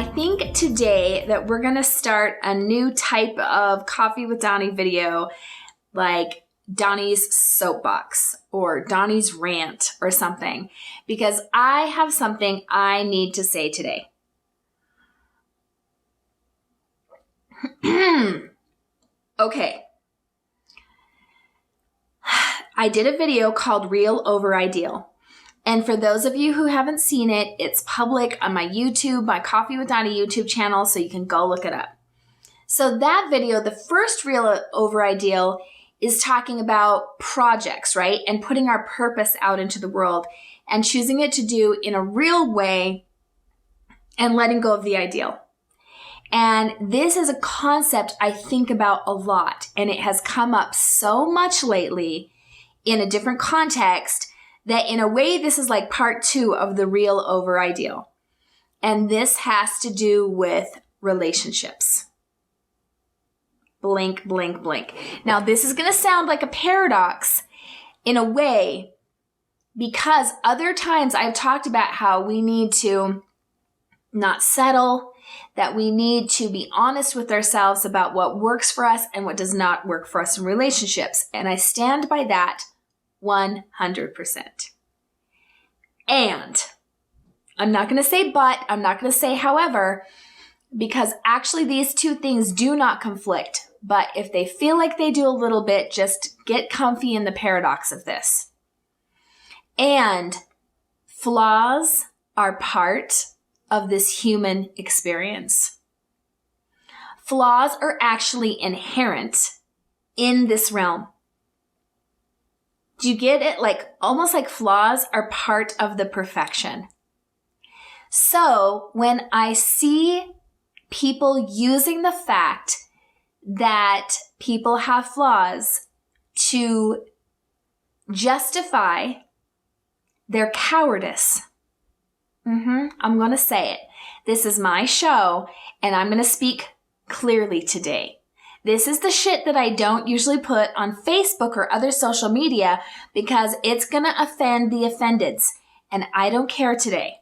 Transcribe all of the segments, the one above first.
I think today that we're going to start a new type of Coffee with Dawni video, like Dawni's soapbox or Dawni's rant or something, because I have something I need to say today. Okay. I did a video called Real Over Ideal. And for those of you who haven't seen it, it's public on my YouTube, my Coffee with Dawni YouTube channel, so you can go look it up. So that video, the first Real Over Ideal, is talking about projects, right? And putting our purpose out into the world and choosing it to do in a real way and letting go of the ideal. And this is a concept I think about a lot, and it has come up so much lately in a different context that in a way, this is like part 2 of the Real Over Ideal. And this has to do with relationships. Blink, blink, blink. Now, this is going to sound like a paradox in a way, because other times I've talked about how we need to not settle, that we need to be honest with ourselves about what works for us and what does not work for us in relationships. And I stand by that 100%. And I'm not going to say but, I'm not going to say however, because actually these two things do not conflict. But if they feel like they do a little bit, just get comfy in the paradox of this. And flaws are part of this human experience. Flaws are actually inherent in this realm. Do you get it? Like almost like flaws are part of the perfection. So when I see people using the fact that people have flaws to justify their cowardice, I'm going to say it. This is my show, and I'm going to speak clearly today. This is the shit that I don't usually put on Facebook or other social media because it's going to offend the offendeds, and I don't care today.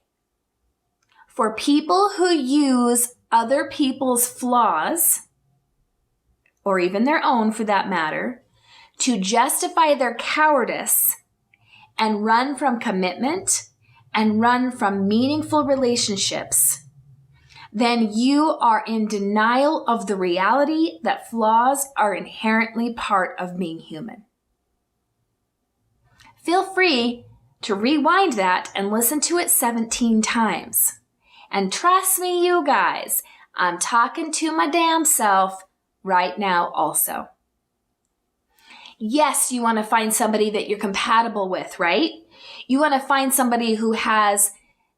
For people who use other people's flaws, or even their own for that matter, to justify their cowardice and run from commitment and run from meaningful relationships, then you are in denial of the reality that flaws are inherently part of being human. Feel free to rewind that and listen to it 17 times. And trust me, you guys, I'm talking to my damn self right now also. Yes, you want to find somebody that you're compatible with, right? You want to find somebody who has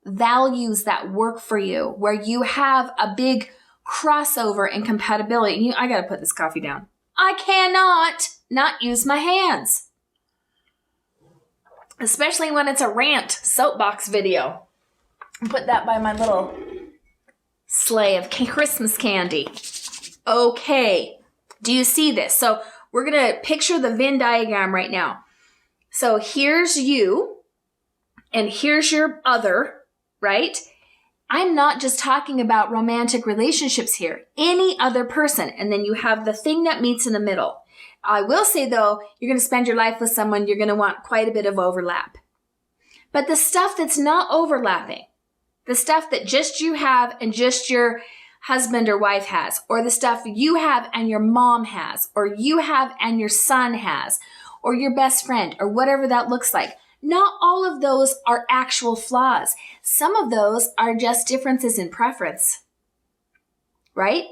values that work for you, where you have a big crossover and compatibility. I got to put this coffee down. I cannot not use my hands, especially when it's a rant soapbox video. Put that by my little sleigh of Christmas candy. Okay. Do you see this? So we're going to picture the Venn diagram right now. So here's you and here's your other, right? I'm not just talking about romantic relationships here. Any other person. And then you have the thing that meets in the middle. I will say, though, you're going to spend your life with someone, you're going to want quite a bit of overlap. But the stuff that's not overlapping, the stuff that just you have and just your husband or wife has, or the stuff you have and your mom has, or you have and your son has, or your best friend, or whatever that looks like, not all of those are actual flaws. Some of those are just differences in preference, right?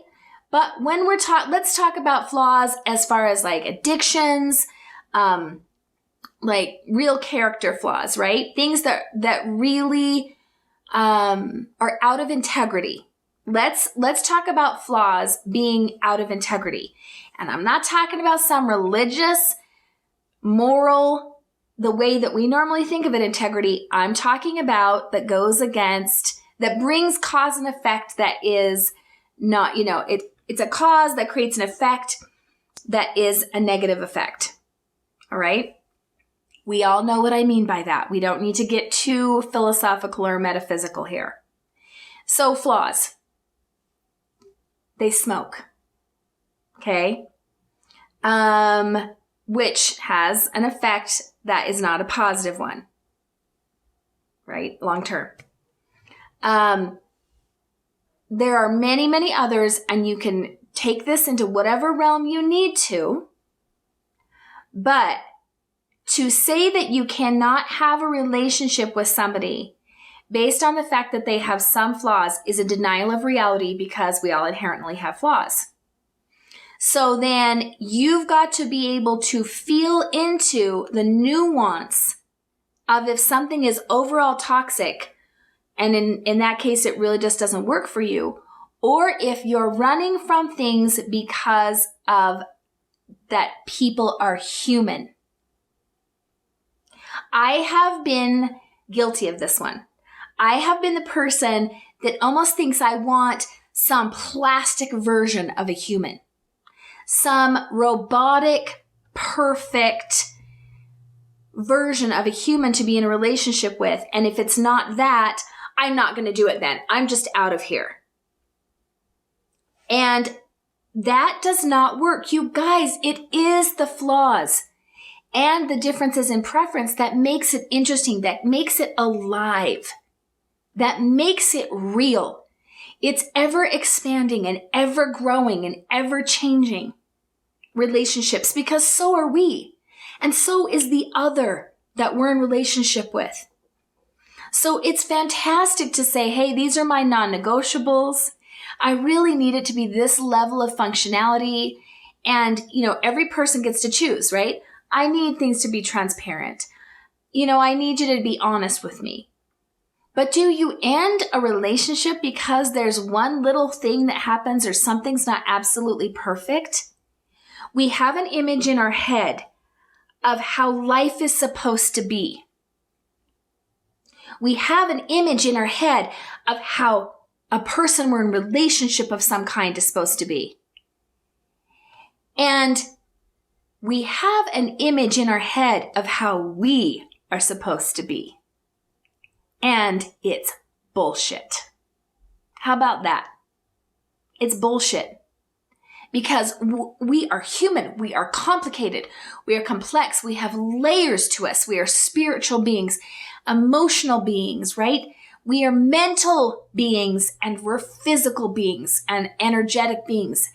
But when let's talk about flaws as far as like addictions, like real character flaws, right? Things that really are out of integrity. Let's talk about flaws being out of integrity. And I'm not talking about some religious, moral, the way that we normally think of it, integrity. I'm talking about that goes against, that brings cause and effect that is not, it's a cause that creates an effect that is a negative effect. All right? We all know what I mean by that. We don't need to get too philosophical or metaphysical here. So flaws. they smoke. Okay? Which has an effect that is not a positive one. Right? Long term. There are many, many others, and you can take this into whatever realm you need to. But to say that you cannot have a relationship with somebody based on the fact that they have some flaws is a denial of reality, because we all inherently have flaws. So then you've got to be able to feel into the nuance of if something is overall toxic, and in that case, it really just doesn't work for you, or if you're running from things because of that people are human. I have been guilty of this one. I have been the person that almost thinks I want some plastic version of a human. Some robotic, perfect version of a human to be in a relationship with. And if it's not that, I'm not going to do it then. I'm just out of here. And that does not work. You guys, it is the flaws and the differences in preference that makes it interesting, that makes it alive, that makes it real. It's ever expanding and ever growing and ever changing relationships, because so are we. And so is the other that we're in relationship with. So it's fantastic to say, hey, these are my non-negotiables. I really need it to be this level of functionality. And, every person gets to choose, right? I need things to be transparent. I need you to be honest with me. But do you end a relationship because there's one little thing that happens or something's not absolutely perfect? We have an image in our head of how life is supposed to be. We have an image in our head of how a person we're in relationship of some kind is supposed to be. And we have an image in our head of how we are supposed to be. And it's bullshit. How about that? It's bullshit. Because we are human, we are complicated, we are complex, we have layers to us, we are spiritual beings, emotional beings, right? We are mental beings, and we're physical beings and energetic beings.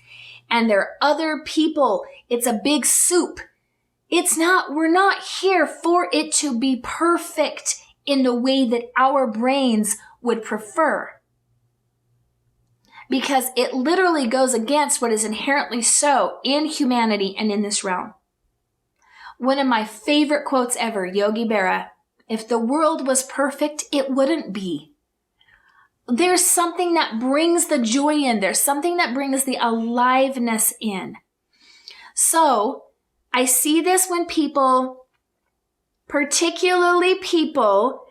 And there are other people. It's a big soup. We're not here for it to be perfect in the way that our brains would prefer. Because it literally goes against what is inherently so in humanity and in this realm. One of my favorite quotes ever, Yogi Berra, if the world was perfect, it wouldn't be. There's something that brings the joy in. There's something that brings the aliveness in. So I see this when people, particularly people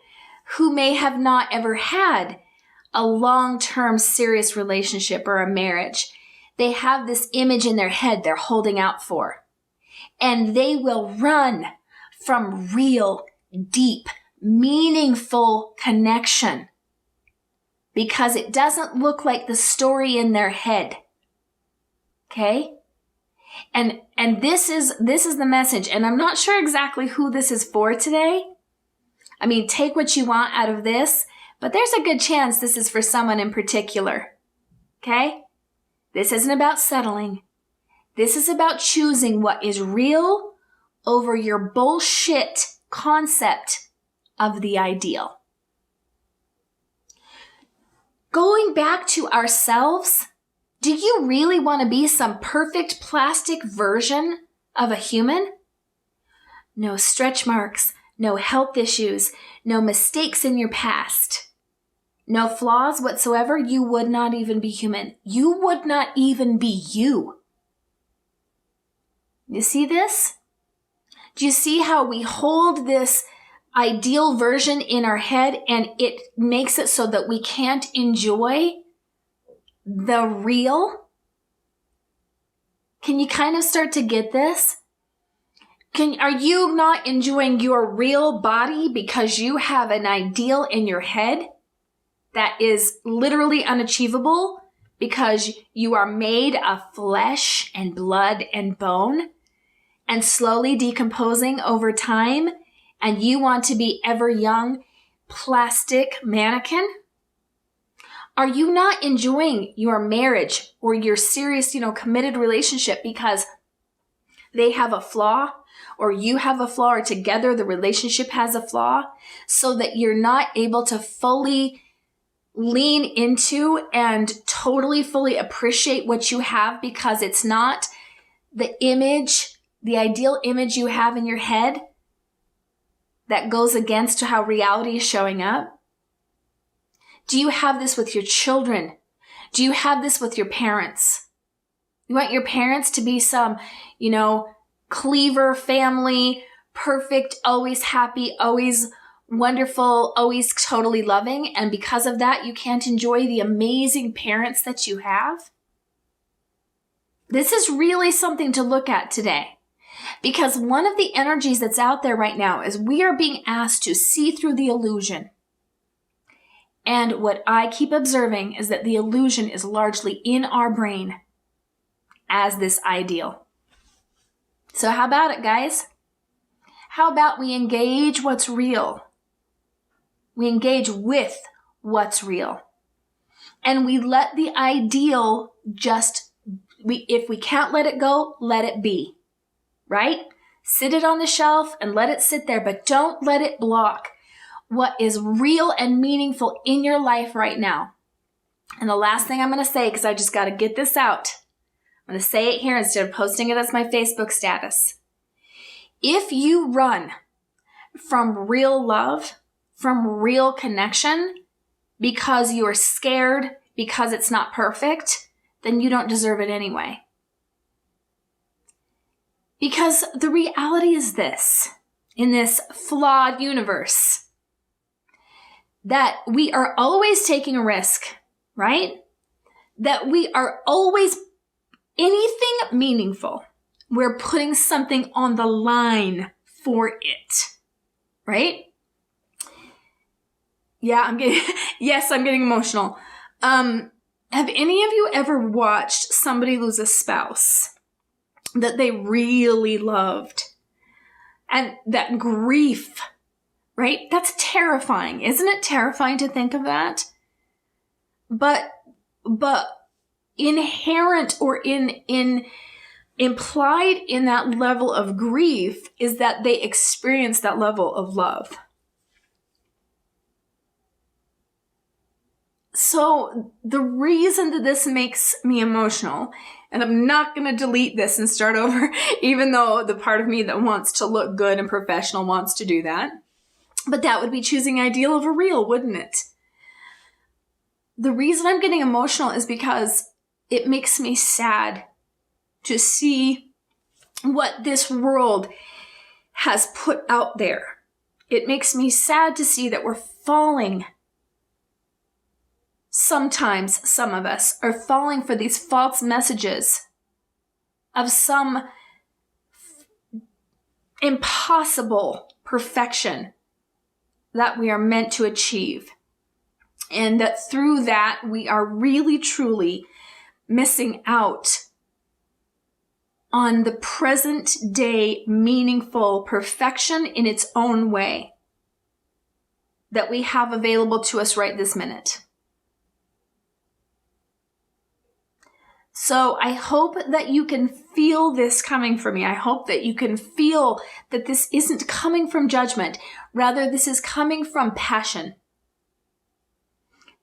who may have not ever had a long-term serious relationship or a marriage, they have this image in their head they're holding out for. And they will run from real, deep, meaningful connection because it doesn't look like the story in their head. Okay? And this is the message. And I'm not sure exactly who this is for today. I mean, take what you want out of this, but there's a good chance this is for someone in particular. Okay? This isn't about settling. This is about choosing what is real over your bullshit concept of the ideal. Going back to ourselves, do you really want to be some perfect plastic version of a human? No stretch marks, no health issues, no mistakes in your past, no flaws whatsoever. You would not even be human. You would not even be you. You see this? Do you see how we hold this ideal version in our head and it makes it so that we can't enjoy the real? Can you kind of start to get this? Are you not enjoying your real body because you have an ideal in your head that is literally unachievable because you are made of flesh and blood and bone and slowly decomposing over time, and you want to be ever young plastic mannequin? Are you not enjoying your marriage or your serious, committed relationship because they have a flaw, or you have a flaw, or together the relationship has a flaw, so that you're not able to fully lean into and totally fully appreciate what you have because it's not the image, the ideal image you have in your head that goes against how reality is showing up? Do you have this with your children? Do you have this with your parents? You want your parents to be some, cleaver family, perfect, always happy, always wonderful, always totally loving, and because of that, you can't enjoy the amazing parents that you have? This is really something to look at today, because one of the energies that's out there right now is we are being asked to see through the illusion. And what I keep observing is that the illusion is largely in our brain as this ideal. So how about it, guys? How about we engage what's real? We engage with what's real. And we let the ideal if we can't let it go, let it be, right? Sit it on the shelf and let it sit there, but don't let it block what is real and meaningful in your life right now. And the last thing I'm going to say, because I just got to get this out, I'm going to say it here instead of posting it as my Facebook status. If you run from real love, from real connection, because you're scared, because it's not perfect, then you don't deserve it anyway. Because the reality is this, in this flawed universe, that we are always taking a risk, right? That we are always, anything meaningful, we're putting something on the line for it, right? Yeah, I'm getting emotional. Have any of you ever watched somebody lose a spouse that they really loved? And that grief, right? That's terrifying. Isn't it terrifying to think of that? But inherent or implied in that level of grief is that they experience that level of love. So the reason that this makes me emotional, and I'm not going to delete this and start over, even though the part of me that wants to look good and professional wants to do that, but that would be choosing ideal over real, wouldn't it? The reason I'm getting emotional is because it makes me sad to see what this world has put out there. It makes me sad to see that we're falling. Sometimes some of us are falling for these false messages of some impossible perfection that we are meant to achieve. And that through that, we are really, truly missing out on the present day meaningful perfection in its own way that we have available to us right this minute. So I hope that you can feel this coming from me. I hope that you can feel that this isn't coming from judgment. Rather, this is coming from passion.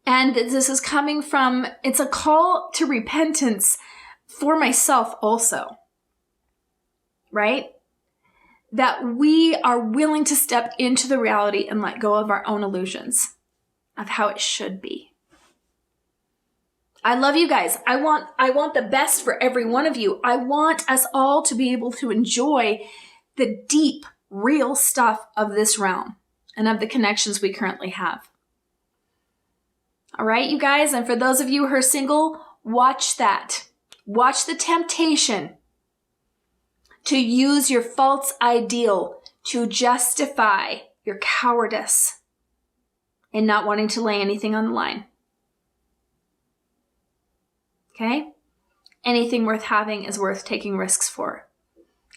And this is coming from, it's a call to repentance for myself also. Right? That we are willing to step into the reality and let go of our own illusions of how it should be. I love you guys. I want the best for every one of you. I want us all to be able to enjoy the deep, real stuff of this realm and of the connections we currently have. All right, you guys. And for those of you who are single, watch that. Watch the temptation to use your false ideal to justify your cowardice in not wanting to lay anything on the line. Okay? Anything worth having is worth taking risks for.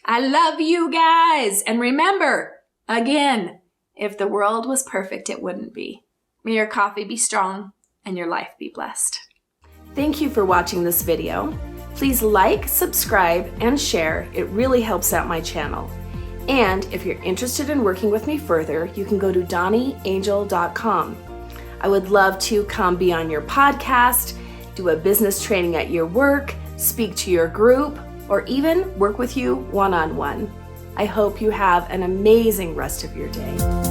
I love you guys. And remember, again, if the world was perfect, it wouldn't be. May your coffee be strong and your life be blessed. Thank you for watching this video. Please like, subscribe, and share. It really helps out my channel. And if you're interested in working with me further, you can go to DawniAngel.com. I would love to come be on your podcast, do a business training at your work, speak to your group, or even work with you one-on-one. I hope you have an amazing rest of your day.